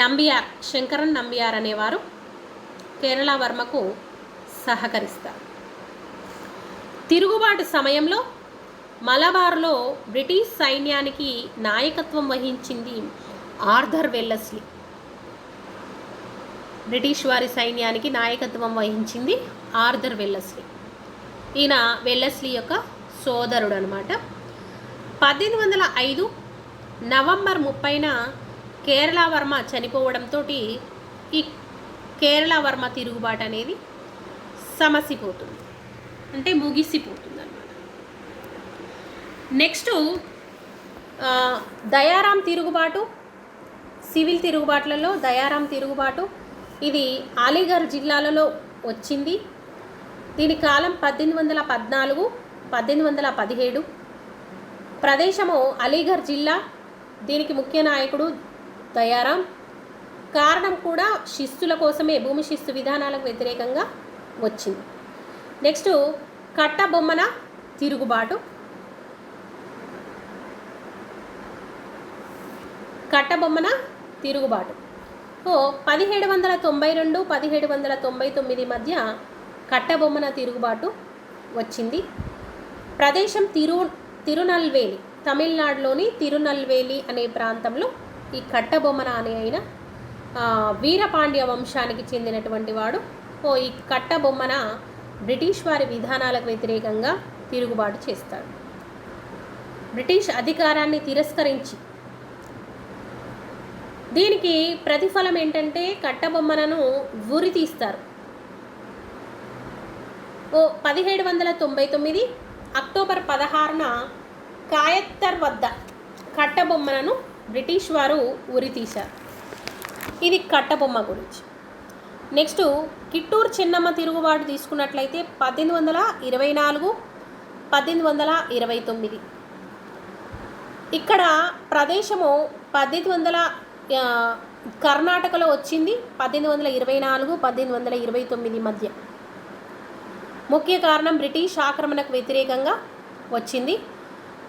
నంబియార్, శంకరన్ నంబియార్ అనేవారు కేరళ వర్మకు సహకరిస్తారు. తిరుగుబాటు సమయంలో మలబార్లో బ్రిటిష్ సైన్యానికి నాయకత్వం వహించింది ఆర్థర్ వెల్లస్లీ. బ్రిటిష్ వారి సైన్యానికి నాయకత్వం వహించింది ఆర్థర్ వెల్లస్లీ. ఈయన వెల్లస్లీ యొక్క సోదరుడు అనమాట. 1805 నవంబర్ 30న కేరళ వర్మ చనిపోవడంతో ఈ కేరళ వర్మ తిరుగుబాటు అనేది సమసిపోతుంది, అంటే ముగిసిపోతుంది అన్నమాట. నెక్స్ట్ దయారాం తిరుగుబాటు. సివిల్ తిరుగుబాట్లలో దయారాం తిరుగుబాటు ఇది అలీగర్ జిల్లాలలో వచ్చింది. దీని కాలం 1814 1817. ప్రదేశము అలీగర్ జిల్లా. దీనికి ముఖ్య నాయకుడు దయారాం. కారణం కూడా శిస్తుల కోసమే, భూమి శిస్తు విధానాలకు వ్యతిరేకంగా వచ్చింది. నెక్స్ట్ కట్టబొమ్మన తిరుగుబాటు. 1792 1799 మధ్య కట్టబొమ్మన తిరుగుబాటు వచ్చింది. ప్రదేశం తిరునల్వేలి, తమిళనాడులోని తిరునల్వేలి అనే ప్రాంతంలో ఈ కట్టబొమ్మన అనే ఆయన వీరపాండ్య వంశానికి చెందినటువంటి వాడు. ఈ కట్టబొమ్మన బ్రిటిష్ వారి విధానాలకు వ్యతిరేకంగా తిరుగుబాటు చేస్తాడు. బ్రిటిష్ అధికారాన్ని తిరస్కరించి, దీనికి ప్రతిఫలం ఏంటంటే కట్టబొమ్మనను ఉరి తీస్తారు. 1799 అక్టోబర్ 16న కాయత్తర్ వద్ద కట్టబొమ్మనను బ్రిటిష్ వారు ఉరి తీశారు. ఇది కట్టబొమ్మ గురించి. నెక్స్ట్ కిట్టూరు చెన్నమ్మ తిరుగుబాటు తీసుకున్నట్లయితే 1824 1829. ఇక్కడ ప్రదేశము 1800 కర్ణాటకలో వచ్చింది. 1824 1829 మధ్య. ముఖ్య కారణం బ్రిటిష్ ఆక్రమణకు వ్యతిరేకంగా వచ్చింది.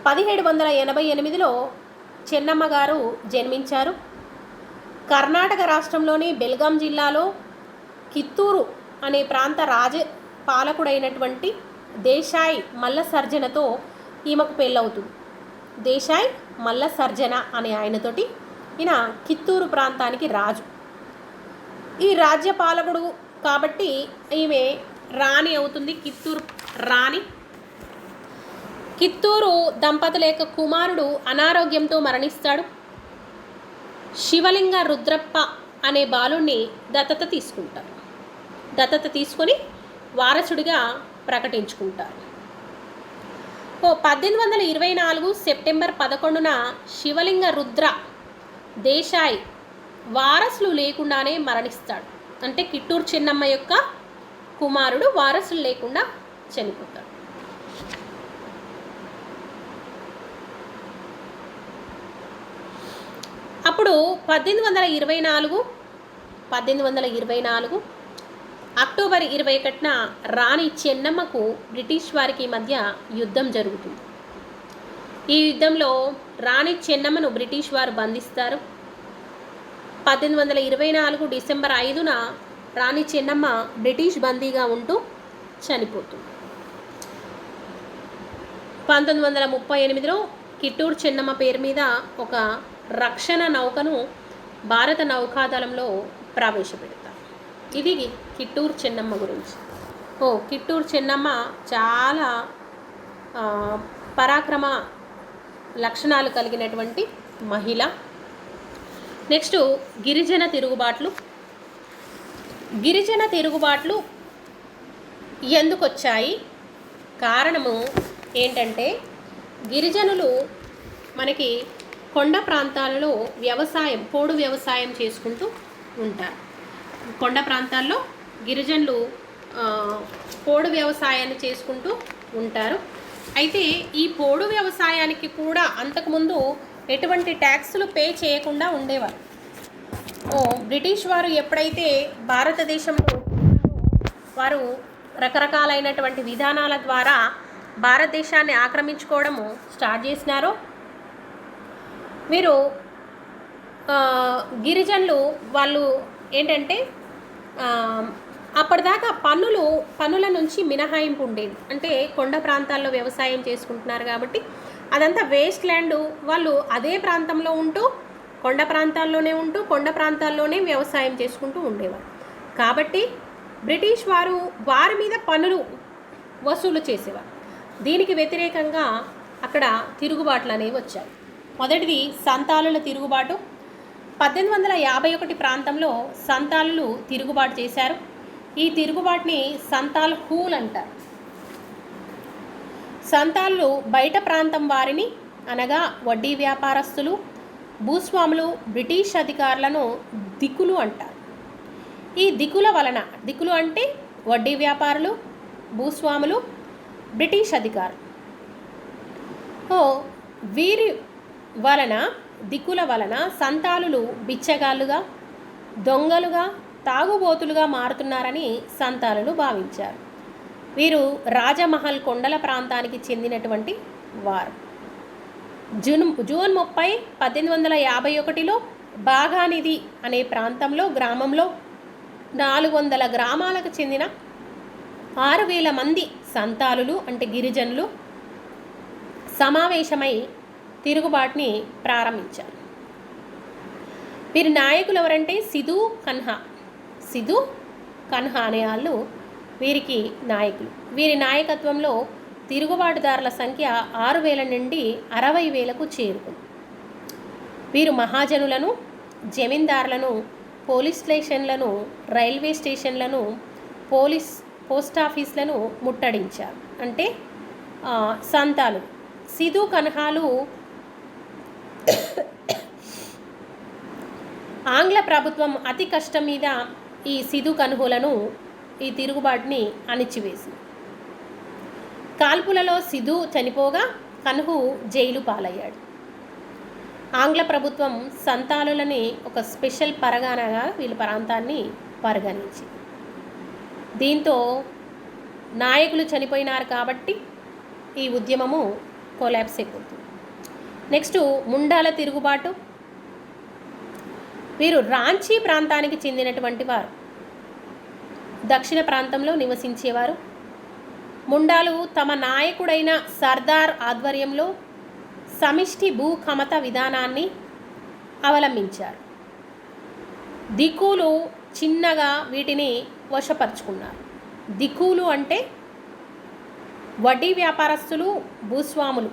1788లో చెన్నమ్మ గారు జన్మించారు. కర్ణాటక రాష్ట్రంలోని బెల్గాం జిల్లాలో కిత్తూరు అనే ప్రాంత పాలకుడైనటువంటి దేశాయ్ మల్ల సర్జనతో ఈమెకు పెళ్ళవుతుంది. దేశాయ్ మల్ల సర్జన అనే ఆయనతోటి ఈయన కిత్తూరు ప్రాంతానికి రాజు. ఈ రాజ్య పాలకుడు కాబట్టి ఈమె రాణి అవుతుంది, కిత్తూరు రాణి. కిత్తూరు దంపతుల యొక్క కుమారుడు అనారోగ్యంతో మరణిస్తాడు. శివలింగ రుద్రప్ప అనే బాలుణ్ణి దత్తత తీసుకొని వారసుడిగా ప్రకటించుకుంటారు. 1824 సెప్టెంబర్ 11న శివలింగ రుద్ర దేశాయ్ వారసులు లేకుండానే మరణిస్తాడు. అంటే కిట్టూరు చెన్నమ్మ యొక్క కుమారుడు వారసులు లేకుండా చనిపోతాడు. అప్పుడు 1824 అక్టోబర్ 21న రాణి చెన్నమ్మకు బ్రిటిష్ వారికి మధ్య యుద్ధం జరుగుతుంది. ఈ యుద్ధంలో రాణి చెన్నమ్మను బ్రిటిష్ వారు బంధిస్తారు. 1824 డిసెంబర్ 5న రాణి చెన్నమ్మ బ్రిటిష్ బందీగా ఉంటూ చనిపోతుంది. 1938లో కిట్టూరు చెన్నమ్మ పేరు మీద ఒక రక్షణ నౌకను భారత నౌకాదళంలో ప్రవేశపెడతారు. ఇది కిట్టూరు చెన్నమ్మ గురించి. కిట్టూరు చెన్నమ్మ చాలా పరాక్రమ లక్షణాలు కలిగినటువంటి మహిళ. నెక్స్ట్ గిరిజన తిరుగుబాట్లు. గిరిజన తిరుగుబాట్లు ఎందుకు వచ్చాయి? కారణము ఏంటంటే గిరిజనులు మనకి కొండ ప్రాంతాలలో పోడు వ్యవసాయం చేసుకుంటూ ఉంటారు. కొండ ప్రాంతాల్లో గిరిజనులు పోడు వ్యవసాయాన్ని చేసుకుంటూ ఉంటారు. అయితే ఈ పోడు వ్యవసాయానికి కూడా అంతకుముందు ఎటువంటి ట్యాక్సులు పే చేయకుండా ఉండేవారు. బ్రిటిష్ వారు ఎప్పుడైతే భారతదేశంలో వారు రకరకాలైనటువంటి విధానాల ద్వారా భారతదేశాన్ని ఆక్రమించుకోవడము స్టార్ట్ చేసినారో, వీరు గిరిజనులు వాళ్ళు ఏంటంటే అప్పటిదాకా పన్నుల నుంచి మినహాయింపు ఉండేది. అంటే కొండ ప్రాంతాల్లో వ్యవసాయం చేసుకుంటున్నారు కాబట్టి అదంతా వేస్ట్ ల్యాండ్. వాళ్ళు అదే ప్రాంతంలో ఉంటూ కొండ ప్రాంతాల్లోనే వ్యవసాయం చేసుకుంటూ ఉండేవారు. కాబట్టి బ్రిటిష్ వారు వారి మీద పన్నులు వసూలు చేసేవారు. దీనికి వ్యతిరేకంగా అక్కడ తిరుగుబాట్లు అనేవి వచ్చాయి. మొదటిది సంతాలుల తిరుగుబాటు. 1851 ప్రాంతంలో సంతాలులు తిరుగుబాటు చేశారు. ఈ తిరుగుబాటుని సంతాల్ హూల్ అంటారు. సంతాళ్ళు బయట ప్రాంతం వారిని అనగా వడ్డీ వ్యాపారస్తులు, భూస్వాములు, బ్రిటిష్ అధికారులను దిక్కులు అంటారు. ఈ దిక్కులు అంటే వడ్డీ వ్యాపారులు, భూస్వాములు, బ్రిటిష్ అధికారులు. వీరి దిక్కుల వలన సంతాలులు బిచ్చగాళ్ళుగా, దొంగలుగా, తాగుబోతులుగా మారుతున్నారని సంతాలులు భావించారు. వీరు రాజమహల్ కొండల ప్రాంతానికి చెందినటువంటి వారు. జూన్ 30, 1851లో బాఘానిధి అనే గ్రామంలో 400 గ్రామాలకు చెందిన 6000 మంది సంతాలులు అంటే గిరిజనులు సమావేశమై తిరుగుబాటుని ప్రారంభించారు. వీరి నాయకులు ఎవరంటే సిధు కన్హా అనే వాళ్ళు వీరికి నాయకులు. వీరి నాయకత్వంలో తిరుగుబాటుదారుల సంఖ్య 6000 నుండి 60,000కు చేరుకుంది. వీరు మహాజనులను, జమీందారులను, పోలీస్ స్టేషన్లను, రైల్వే స్టేషన్లను, పోస్టాఫీస్లను ముట్టడించారు. అంటే సంతాలు సిధు కన్హాలు ఆంగ్ల ప్రభుత్వం అతి కష్టం మీద ఈ సిధు కన్హులను ఈ తిరుగుబాటుని అణిచివేసింది. కాల్పులలో సిధు చనిపోగా కన్హు జైలు పాలయ్యాడు. ఆంగ్ల ప్రభుత్వం సంతాలులని ఒక స్పెషల్ పరగనగా వీళ్ళ ప్రాంతాన్ని పరిగణించింది. దీంతో నాయకులు చనిపోయినారు కాబట్టి ఈ ఉద్యమము కొలాప్స్ అయిపోతుంది. నెక్స్ట్ ముండాల తిరుగుబాటు. వీరు రాంచీ ప్రాంతానికి చెందినటువంటి వారు. దక్షిణ ప్రాంతంలో నివసించేవారు. ముండాలు తమ నాయకుడైన సర్దార్ ఆధ్వర్యంలో సమిష్టి భూకమత విధానాన్ని అవలంబించారు. దిక్కులు చిన్నగా వీటిని వశపరుచుకున్నారు. దిక్కులు అంటే వడ్డీ వ్యాపారస్తులు, భూస్వాములు.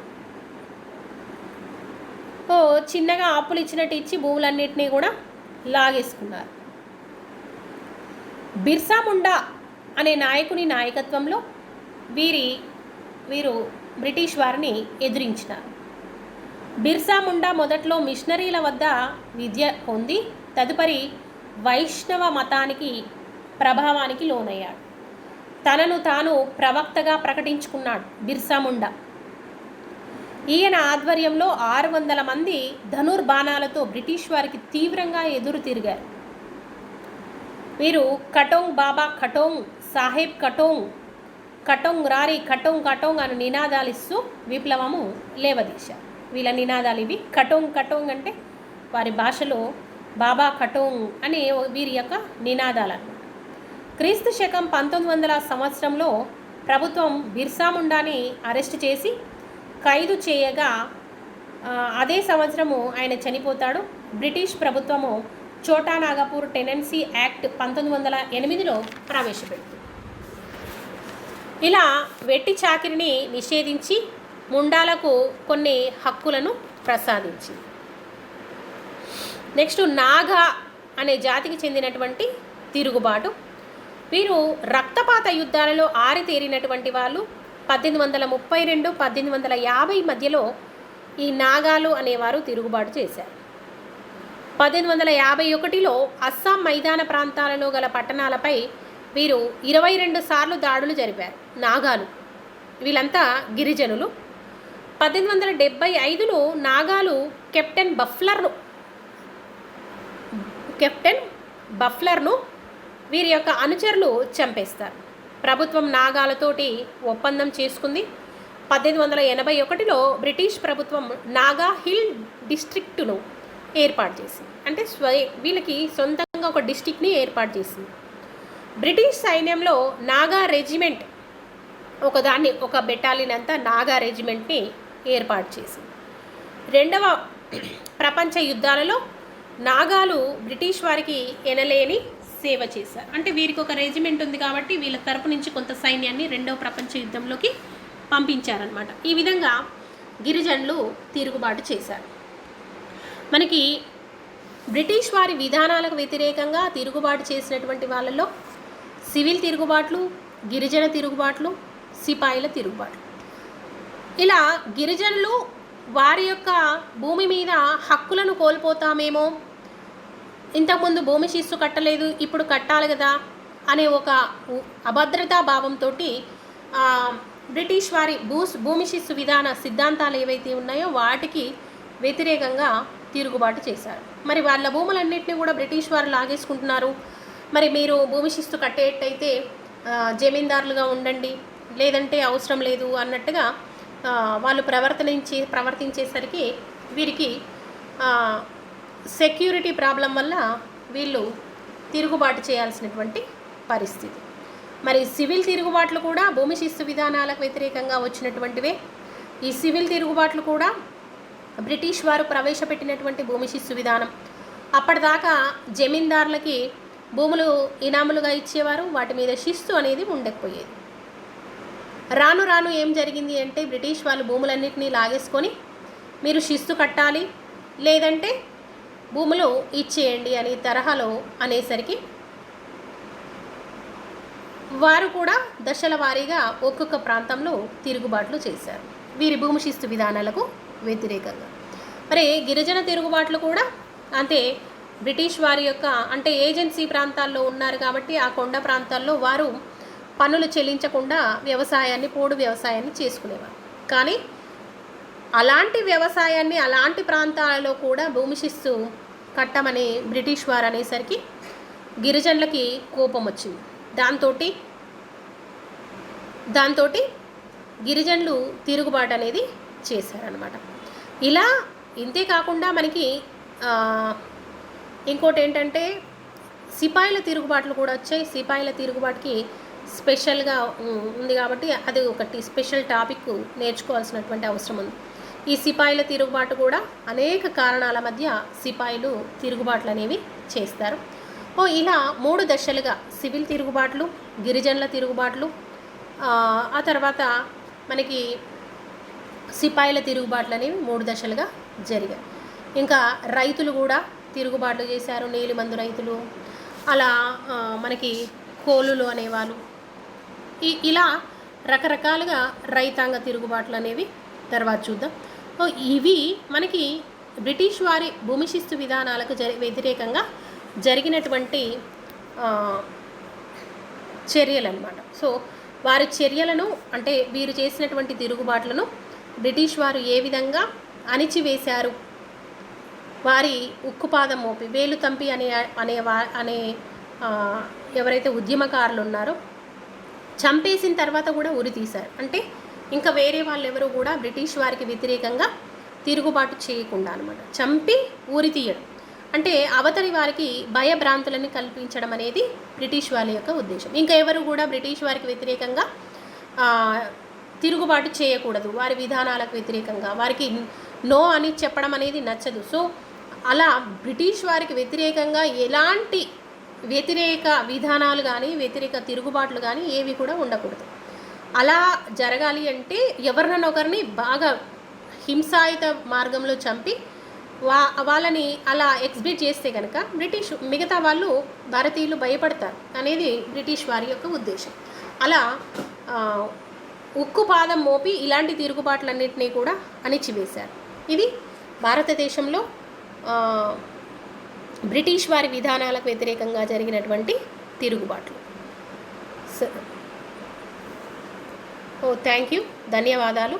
చిన్నగా అప్పులు ఇచ్చినట్టు ఇచ్చి భూములన్నింటినీ కూడా లాగేసుకున్నారు. బిర్సా ముండా అనే నాయకుని నాయకత్వంలో వీరు బ్రిటిష్ వారిని ఎదిరించినారు. బిర్సా ముండా మొదట్లో మిషనరీల వద్ద విద్య పొంది తదుపరి వైష్ణవ మతానికి ప్రభావానికి లోనయ్యాడు. తనను తాను ప్రవక్తగా ప్రకటించుకున్నాడు బిర్సా ముండా. ఈయన ఆధ్వర్యంలో 600 మంది ధనుర్బాణాలతో బ్రిటిష్ వారికి తీవ్రంగా ఎదురు తిరిగారు. వీరు కటోంగ్ బాబా కటోంగ్, సాహెబ్ కటోంగ్, కటోంగ్ రారి, కటోంగ్ కటోంగ్ అని నినాదాలు ఇస్తూ విప్లవము లేవదీశారు. వీళ్ళ నినాదాలు ఇవి. కటోంగ్ కటోంగ్ అంటే వారి భాషలో బాబా కటోంగ్ అనే వీరి యొక్క నినాదాలు అన్నమాట. క్రీస్తు శకం 1900 సంవత్సరంలో ప్రభుత్వం బిర్సా ముండాని అరెస్ట్ చేసి ఖైదు చేయగా అదే సంవత్సరము ఆయన చనిపోతాడు. బ్రిటిష్ ప్రభుత్వము చోటా నాగపూర్ టెనెన్సీ యాక్ట్ 1908లో ప్రవేశపెడుతుంది. ఇలా వెట్టి చాకిరిని నిషేధించి ముండాలకు కొన్ని హక్కులను ప్రసాదించింది. నెక్స్ట్ నాగా అనే జాతికి చెందినటువంటి తిరుగుబాటు. వీరు రక్తపాత యుద్ధాలలో ఆరితేరినటువంటి వాళ్ళు. 1832 1850 మధ్యలో ఈ నాగాలు అనేవారు తిరుగుబాటు చేశారు. 1851లో అస్సాం మైదాన ప్రాంతాలలో గల పట్టణాలపై వీరు 22 సార్లు దాడులు జరిపారు. నాగాలు వీళ్ళంతా గిరిజనులు. 1875లో నాగాలు కెప్టెన్ బఫ్లర్ను వీరి యొక్క అనుచరులు చంపేస్తారు. ప్రభుత్వం నాగాలతోటి ఒప్పందం చేసుకుంది. 1881లో బ్రిటిష్ ప్రభుత్వం నాగా హిల్ డిస్ట్రిక్టును ఏర్పాటు చేసింది. అంటే వీళ్ళకి సొంతంగా ఒక డిస్ట్రిక్ట్ని ఏర్పాటు చేసింది. బ్రిటిష్ సైన్యంలో నాగా రెజిమెంట్ ఒక బెటాలియన్ అంతా నాగా రెజిమెంట్ని ఏర్పాటు చేసింది. రెండవ ప్రపంచ యుద్ధాలలో నాగాలు బ్రిటిష్ వారికి ఎనలేని సేవ చేశారు. అంటే వీరికి ఒక రెజిమెంట్ ఉంది కాబట్టి వీళ్ళ తరపు నుంచి కొంత సైన్యాన్ని రెండవ ప్రపంచ యుద్ధంలోకి పంపించారనమాట. ఈ విధంగా గిరిజనులు తిరుగుబాటు చేశారు. మనకి బ్రిటిష్ వారి విధానాలకు వ్యతిరేకంగా తిరుగుబాటు చేసినటువంటి వాళ్ళలో సివిల్ తిరుగుబాట్లు, గిరిజన తిరుగుబాట్లు, సిపాయిల తిరుగుబాట్లు. ఇలా గిరిజనులు వారి యొక్క భూమి మీద హక్కులను కోల్పోతామేమో, ఇంతకుముందు భూమి శిస్తు కట్టలేదు ఇప్పుడు కట్టాలి కదా అనే ఒక అభద్రతా భావంతో బ్రిటిష్ వారి భూమి శిస్తు విధాన సిద్ధాంతాలు ఏవైతే ఉన్నాయో వాటికి వ్యతిరేకంగా తిరుగుబాటు చేశారు. మరి వాళ్ళ భూములన్నింటినీ కూడా బ్రిటిష్ వారు లాగేసుకుంటున్నారు. మరి మీరు భూమి శిస్తు కట్టేటైతే జమీందారులుగా ఉండండి, లేదంటే అవసరం లేదు అన్నట్టుగా వాళ్ళు ప్రవర్తించేసరికి వీరికి సెక్యూరిటీ ప్రాబ్లం వల్ల వీళ్ళు తిరుగుబాటు చేయాల్సినటువంటి పరిస్థితి. మరి సివిల్ తిరుగుబాట్లు కూడా భూమి శిస్తు విధానాలకు వ్యతిరేకంగా వచ్చినటువంటివే. ఈ సివిల్ తిరుగుబాట్లు కూడా బ్రిటిష్ వారు ప్రవేశపెట్టినటువంటి భూమి శిస్తు విధానం. అప్పటిదాకా జమీందారులకి భూములు ఇనాములుగా ఇచ్చేవారు, వాటి మీద శిస్తు అనేది ఉండకపోయేది. రాను రాను ఏం జరిగింది అంటే బ్రిటిష్ వాళ్ళు భూములన్నింటినీ లాగేసుకొని మీరు శిస్తు కట్టాలి లేదంటే భూములు ఇచ్చేయండి అని తరహాలో అనేసరికి వారు కూడా దశల వారీగా ఒక్కొక్క ప్రాంతంలో తిరుగుబాట్లు చేశారు వీరి భూమి శిస్తు విధానాలకు వ్యతిరేకంగా. మరి గిరిజన తిరుగుబాట్లు కూడా అంతే. బ్రిటిష్ వారి యొక్క అంటే ఏజెన్సీ ప్రాంతాల్లో ఉన్నారు కాబట్టి ఆ కొండ ప్రాంతాల్లో వారు పన్నులు చెల్లించకుండా పోడు వ్యవసాయాన్ని చేసుకునేవారు. కానీ అలాంటి వ్యవసాయాన్ని అలాంటి ప్రాంతాలలో కూడా భూమి శిస్తు కట్టమని బ్రిటిష్ వారు అనేసరికి గిరిజనులకి కోపం వచ్చింది. దాంతో గిరిజనులు తిరుగుబాటు అనేది చేశారనమాట. ఇలా ఇంతే కాకుండా మనకి ఇంకోటి ఏంటంటే సిపాయిల తిరుగుబాట్లు కూడా వచ్చాయి. సిపాయిల తిరుగుబాటుకి స్పెషల్గా ఉంది కాబట్టి అది ఒకటి స్పెషల్ టాపిక్ నేర్చుకోవాల్సినటువంటి అవసరం ఉంది. ఈ సిపాయిల తిరుగుబాటు కూడా అనేక కారణాల మధ్య సిపాయిలు తిరుగుబాట్లు అనేవి చేస్తారు. ఇలా 3 దశలుగా సివిల్ తిరుగుబాట్లు, గిరిజనుల తిరుగుబాట్లు, ఆ తర్వాత మనకి సిపాయిల తిరుగుబాట్లు అనేవి 3 దశలుగా జరిగాయి. ఇంకా రైతులు కూడా తిరుగుబాట్లు చేశారు. నీలిమందు రైతులు, అలా మనకి కోలులు అనేవాళ్ళు, ఇలా రకరకాలుగా రైతాంగ తిరుగుబాట్లు అనేవి తర్వాత చూద్దాం. ఇవి మనకి బ్రిటిష్ వారి భూమి శిస్తు విధానాలకు వ్యతిరేకంగా జరిగినటువంటి చర్యలు అన్నమాట. సో వారి చర్యలను అంటే వీరు చేసినటువంటి తిరుగుబాట్లను బ్రిటిష్ వారు ఏ విధంగా అణిచివేశారు, వారి ఉక్కుపాదం మోపి వేలు తంపి అనే ఎవరైతే ఉద్యమకారులు ఉన్నారో చంపేసిన తర్వాత కూడా ఉరి తీశారు. అంటే ఇంకా వేరే వాళ్ళు ఎవరు కూడా బ్రిటిష్ వారికి వ్యతిరేకంగా తిరుగుబాటు చేయకుండా అనమాట, చంపి ఊరి తీయడం. అంటే అవతలి వారికి భయభ్రాంతులను కల్పించడం అనేది బ్రిటిష్ వాళ్ళ యొక్క ఉద్దేశం. ఇంకా ఎవరు కూడా బ్రిటిష్ వారికి వ్యతిరేకంగా తిరుగుబాటు చేయకూడదు, వారి విధానాలకు వ్యతిరేకంగా వారికి నో అని చెప్పడం అనేది నచ్చదు. సో అలా బ్రిటిష్ వారికి వ్యతిరేకంగా ఎలాంటి వ్యతిరేక విధానాలు కానీ వ్యతిరేక తిరుగుబాట్లు కానీ ఏవి కూడా ఉండకూడదు. అలా జరగాలి అంటే ఎవరినొకరిని బాగా హింసాయుత మార్గంలో చంపి వాళ్ళని అలా ఎగ్జిబిట్ చేస్తే కనుక మిగతా వాళ్ళు భారతీయులు భయపడతారు అనేది బ్రిటిష్ వారి యొక్క ఉద్దేశం. అలా ఉక్కు పాదం మోపి ఇలాంటి తిరుగుబాట్లన్నింటినీ కూడా అణిచివేశారు. ఇది భారతదేశంలో బ్రిటిష్ వారి విధానాలకు వ్యతిరేకంగా జరిగినటువంటి తిరుగుబాట్లు. థ్యాంక్ యూ, ధన్యవాదాలు.